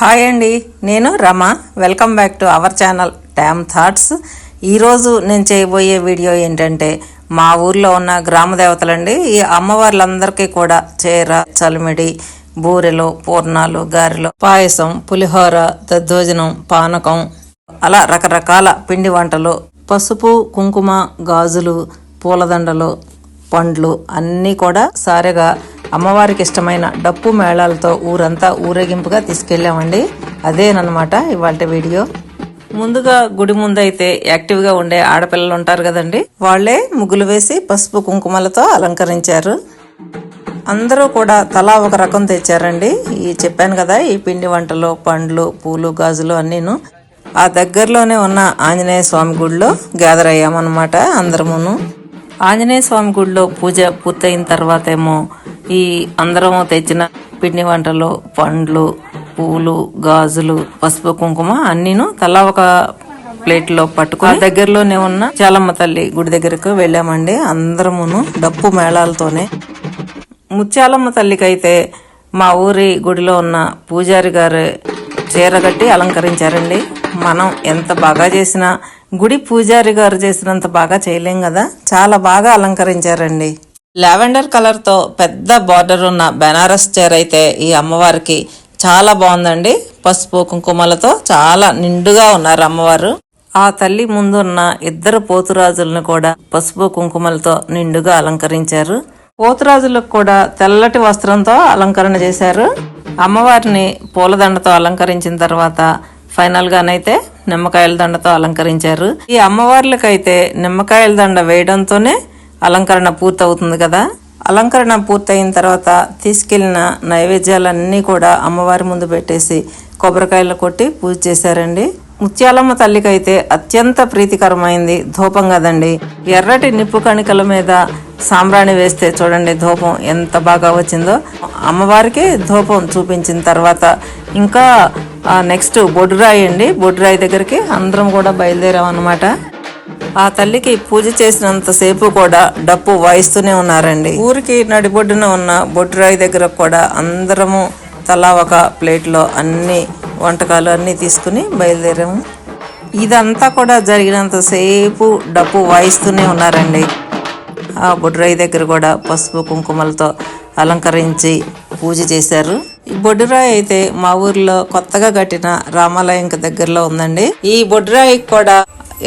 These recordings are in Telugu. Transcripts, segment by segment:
హాయ్ అండి, నేను Rama. Welcome back to our channel Tom thoughts. ఈరోజు నేను చేయబోయే వీడియో ఏంటంటే మా ఊర్లో ఉన్న గ్రామ దేవతలండి. ఈ అమ్మవార్లందరికీ కూడా చీర, చలిమిడి, బూరెలు, పూర్ణాలు, గారెలు, పాయసం, పులిహోర, దద్దోజనం, పానకం, అలా రకరకాల పిండి వంటలు, పసుపు, కుంకుమ, గాజులు, పూలదండలు, పండ్లు అన్నీ కూడా సారెగా అమ్మవారికి ఇష్టమైన డప్పు మేళాలతో ఊరంతా ఊరేగింపుగా తీసుకెళ్ళామండి. అదేనమాట ఇవాళ వీడియో. ముందుగా గుడి ముందైతే యాక్టివ్గా ఉండే ఆడపిల్లలు ఉంటారు కదండి, వాళ్లే ముగ్గులు వేసి పసుపు కుంకుమలతో అలంకరించారు. అందరూ కూడా తలా ఒక రకం తెచ్చారండి. చెప్పాను కదా, ఈ పిండి వంటలు, పండ్లు, పూలు, గాజులు అన్నీను. ఆ దగ్గరలోనే ఉన్న ఆంజనేయ స్వామి గుడిలో గ్యాదర్ అయ్యామన్నమాట అందరమును. ఆంజనేయ స్వామి గుడిలో పూజ పూర్తయిన తర్వాత ఏమో ఈ అందరము తెచ్చిన పిండి వంటలు, పండ్లు, పూలు, గాజులు, పసుపు, కుంకుమ అన్నీను తలా ఒక ప్లేట్లో పట్టుకుని దగ్గరలోనే ఉన్న చాలమ్మ తల్లి గుడి దగ్గరకు వెళ్ళామండి అందరమును డప్పు మేళాలతోనే. ముత్యాలమ్మ తల్లికి అయితే మా ఊరి గుడిలో ఉన్న పూజారి గారు చీరగట్టి అలంకరించారండి. మనం ఎంత బాగా చేసినా గుడి పూజారి గారు చేసినంత బాగా చేయలేం కదా, చాలా బాగా అలంకరించారండి. లావెండర్ కలర్ తో పెద్ద బార్డర్ ఉన్న బెనారస్ చీర అయితే ఈ అమ్మవారికి చాలా బాగుందండి. పసుపు కుంకుమలతో చాలా నిండుగా ఉన్నారు అమ్మవారు. ఆ తల్లి ముందున్న ఇద్దరు పోతురాజులను కూడా పసుపు కుంకుమలతో నిండుగా అలంకరించారు. పోతురాజులకు కూడా తెల్లటి వస్త్రంతో అలంకరణ చేశారు. అమ్మవారిని పూలదండతో అలంకరించిన తర్వాత ఫైనల్ గానైతే నిమ్మకాయల దండతో అలంకరించారు. ఈ అమ్మవార్లకైతే నిమ్మకాయల దండ వేయడంతోనే అలంకరణ పూర్తవుతుంది కదా. అలంకరణ పూర్తయిన తర్వాత తీసుకెళ్లిన నైవేద్యాలన్నీ కూడా అమ్మవారి ముందు పెట్టేసి కొబ్బరికాయలు కొట్టి పూజ చేశారండి. ముత్యాలమ్మ తల్లికి అయితే అత్యంత ప్రీతికరమైంది ధూపం కదండి. ఎర్రటి నిప్పు కణికల మీద సాంబ్రాణి వేస్తే చూడండి ధూపం ఎంత బాగా వచ్చిందో. అమ్మవారికి ధూపం చూపించిన తర్వాత ఇంకా నెక్స్ట్ బొడ్డురాయి అండి. బొడ్డురాయి దగ్గరికి అందరం కూడా బయలుదేరాం అన్నమాట. ఆ తల్లికి పూజ చేసినంతసేపు కూడా డప్పు వాయిస్తూనే ఉన్నారండి. ఊరికి నడిబొడ్డున ఉన్న బొడ్డురాయి దగ్గర కూడా అందరము తలా ఒక ప్లేట్లో అన్ని వంటకాలు అన్నీ తీసుకుని బయలుదేరాము. ఇదంతా కూడా జరిగినంతసేపు డప్పు వాయిస్తూనే ఉన్నారండి. ఆ బొడ్డురాయి దగ్గర కూడా పసుపు కుంకుమలతో అలంకరించి పూజ చేశారు. ఈ బొడ్డురాయి అయితే మా ఊర్లో కొత్తగా కట్టిన రామాలయంకి దగ్గరలో ఉందండి. ఈ బొడ్డురాయికి కూడా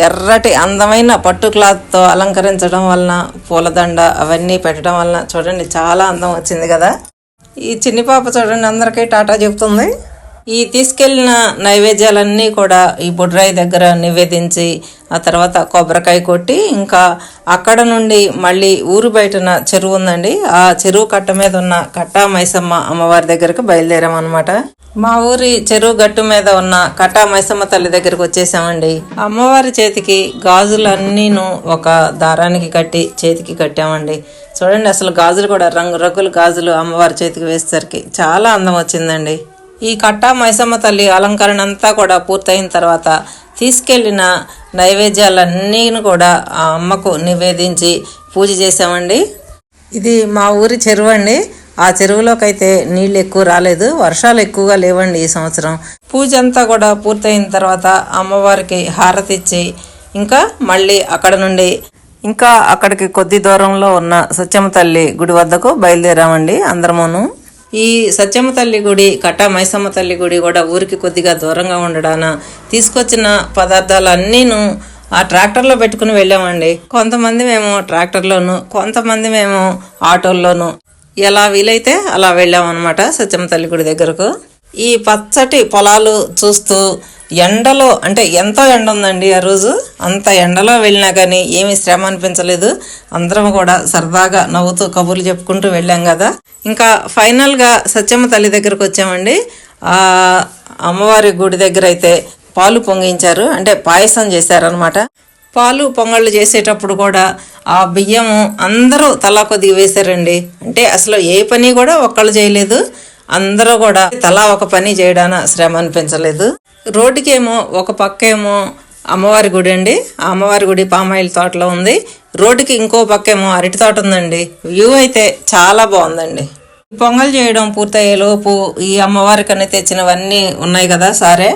ఎర్రటి అందమైన పట్టు క్లాత్ తో అలంకరించడం వలన, పూలదండ అవన్నీ పెట్టడం వలన చూడండి చాలా అందం వచ్చింది కదా. ఈ చిన్ని పాప చూడండి అందరికీ టాటా చెప్తుంది. ఈ తీసుకెళ్లిన నైవేద్యాలన్నీ కూడా ఈ బొడ్రాయి దగ్గర నివేదించి ఆ తర్వాత కొబ్బరికాయ కొట్టి ఇంకా అక్కడ నుండి మళ్ళీ ఊరు బయటన చెరువు ఉందండి. ఆ చెరువు కట్ట మీద ఉన్న కట్టా మైసమ్మ అమ్మవారి దగ్గరకు బయలుదేరాం అనమాట. మా ఊరి చెరువు గట్టు మీద ఉన్న కట్టా మైసమ్మ తల్లి దగ్గరకు వచ్చేసామండి. అమ్మవారి చేతికి గాజులన్నీను ఒక దారానికి కట్టి చేతికి కట్టామండి. చూడండి అసలు గాజులు కూడా రంగు రంగుల గాజులు అమ్మవారి చేతికి వేసేసరికి చాలా అందం వచ్చిందండి. ఈ కట్టా మైసమ్మ తల్లి అలంకరణ అంతా కూడా పూర్తయిన తర్వాత తీసుకెళ్లిన నైవేద్యాలన్నీ కూడా ఆ అమ్మకు నివేదించి పూజ చేసామండి. ఇది మా ఊరి చెరువు అండి. ఆ చెరువులోకి అయితే నీళ్ళు ఎక్కువ రాలేదు, వర్షాలు ఎక్కువగా లేవండి ఈ సంవత్సరం. పూజ అంతా కూడా పూర్తయిన తర్వాత అమ్మవారికి హారతి ఇచ్చి ఇంకా మళ్ళీ అక్కడ నుండి ఇంకా అక్కడికి కొద్ది దూరంలో ఉన్న సత్యమ్మ తల్లి గుడి వద్దకు బయలుదేరామండి అందరమును. ఈ సత్యమ్మ తల్లి గుడి, కట్టా మైసమ్మ తల్లి గుడి కూడా ఊరికి కొద్దిగా దూరంగా ఉండడాన తీసుకొచ్చిన పదార్థాలన్నీను ఆ ట్రాక్టర్లో పెట్టుకుని వెళ్ళామండి. కొంతమంది మేము ట్రాక్టర్లోను, కొంతమంది మేము ఆటోల్లోను, ఎలా వీలైతే అలా వెళ్ళామన్నమాట సత్యమ్మ తల్లి గుడి దగ్గరకు. ఈ పచ్చటి పొలాలు చూస్తూ ఎండలో, అంటే ఎంతో ఎండ ఉందండి ఆ రోజు. అంత ఎండలో వెళ్ళినా కానీ ఏమీ శ్రమ అనిపించలేదు. అందరం కూడా సరదాగా నవ్వుతూ కబుర్లు చెప్పుకుంటూ వెళ్ళాం కదా. ఇంకా ఫైనల్గా సత్యమ్మ తల్లి దగ్గరకు వచ్చామండి. ఆ అమ్మవారి గుడి దగ్గర అయితే పాలు పొంగించారు, అంటే పాయసం చేశారనమాట. పాలు పొంగళ్ళు చేసేటప్పుడు కూడా ఆ బియ్యము అందరూ తలా కొద్దిగా వేశారండి. అంటే అసలు ఏ పని కూడా ఒక్కళ్ళు చేయలేదు, అందరూ కూడా తలా ఒక పని చేయడాన శ్రమ అనిపించలేదు. రోడ్డుకేమో ఒక పక్కేమో అమ్మవారి గుడి అండి. ఆ అమ్మవారి గుడి పామాయిల్ తోటలో ఉంది. రోడ్డుకి ఇంకో పక్కేమో అరటి తోట ఉందండి. వ్యూ అయితే చాలా బాగుందండి. పొంగల్ చేయడం పూర్తయ్యేలోపు ఈ అమ్మవారికని తెచ్చినవన్నీ ఉన్నాయి కదా సారే,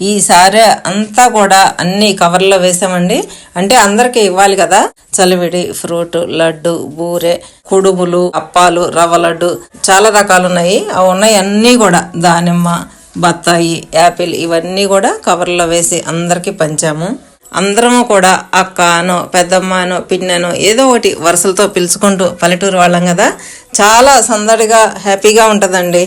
ఈ సారే అంతా కూడా అన్ని కవర్లో వేసామండి. అంటే అందరికి ఇవ్వాలి కదా. చలివిడి, ఫ్రూట్, లడ్డు, బూరె, కుడుములు, అప్పాలు, రవ్వ లడ్డు, చాలా రకాలు ఉన్నాయి. అవి ఉన్నాయి అన్నీ కూడా దానిమ్మ, బత్తాయి, యాపిల్ ఇవన్నీ కూడా కవర్లో వేసి అందరికీ పంచాము. అందరము కూడా అక్కనో, పెద్దమ్మనో, పిన్ననో ఏదో ఒకటి వరుసలతో పిలుచుకుంటూ పల్లెటూరు వాళ్ళం కదా, చాలా సందడిగా హ్యాపీగా ఉంటుందండి.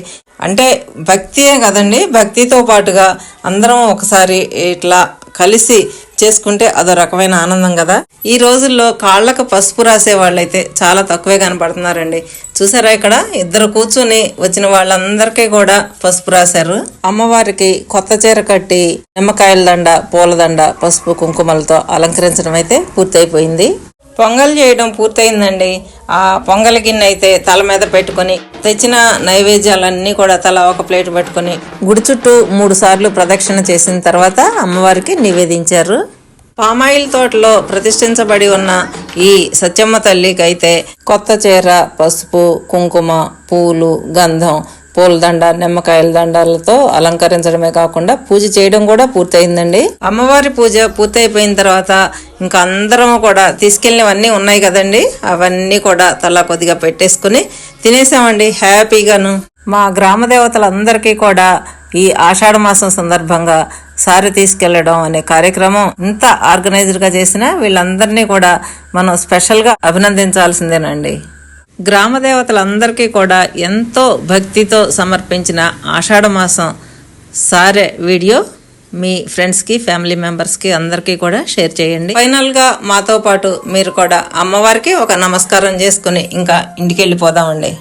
అంటే భక్తియే కదండి, భక్తితో పాటుగా అందరం ఒకసారి ఇట్లా కలిసి చేసుకుంటే అదో రకమైన ఆనందం కదా. ఈ రోజుల్లో కాళ్ళకు పసుపు రాసే వాళ్ళైతే చాలా తక్కువే కనపడుతున్నారండి. చూసారా, ఇక్కడ ఇద్దరు కూర్చుని వచ్చిన వాళ్ళందరికీ కూడా పసుపు రాశారు. అమ్మవారికి కొత్త చీర కట్టి నిమ్మకాయల దండ, పూలదండ, పసుపు కుంకుమలతో అలంకరించడం అయితే పూర్తయిపోయింది. పొంగల్ చేయడం పూర్తయిందండి. ఆ పొంగల్ గిన్నె అయితే తల మీద పెట్టుకుని తెచ్చిన నైవేద్యాలన్నీ కూడా తల ఒక ప్లేట్ పెట్టుకుని గుడి చుట్టూ 3 సార్లు ప్రదక్షిణ చేసిన తర్వాత అమ్మవారికి నివేదించారు. పామాయిల్ తోటలో ప్రతిష్ఠించబడి ఉన్న ఈ సత్యమ్మ తల్లికి అయితే కొత్త చీర, పసుపు, కుంకుమ, పూలు, గంధం, పూలదండ, నిమ్మకాయల దండాలతో అలంకరించడమే కాకుండా పూజ చేయడం కూడా పూర్తయిందండి. అమ్మవారి పూజ పూర్తయిపోయిన తర్వాత ఇంకా అందరం కూడా తీసుకెళ్ళినవన్నీ ఉన్నాయి కదండి, అవన్నీ కూడా తలా కొద్దిగా పెట్టేసుకుని తినేసామండి హ్యాపీగాను. మా గ్రామ దేవతలందరికీ కూడా ఈ ఆషాఢ మాసం సందర్భంగా సారి తీసుకెళ్లడం అనే కార్యక్రమం ఇంత ఆర్గనైజ్డ్గా చేసినా వీళ్ళందరినీ కూడా మనం స్పెషల్గా అభినందించాల్సిందేనండి. గ్రామ దేవతలందరికీ కూడా ఎంతో భక్తితో సమర్పించిన ఆషాఢ మాసం సారే వీడియో మీ ఫ్రెండ్స్కి, ఫ్యామిలీ మెంబర్స్కి అందరికీ కూడా షేర్ చేయండి. ఫైనల్గా మాతో పాటు మీరు కూడా అమ్మవారికి ఒక నమస్కారం చేసుకుని ఇంకా ఇంటికి వెళ్ళిపోదామండి.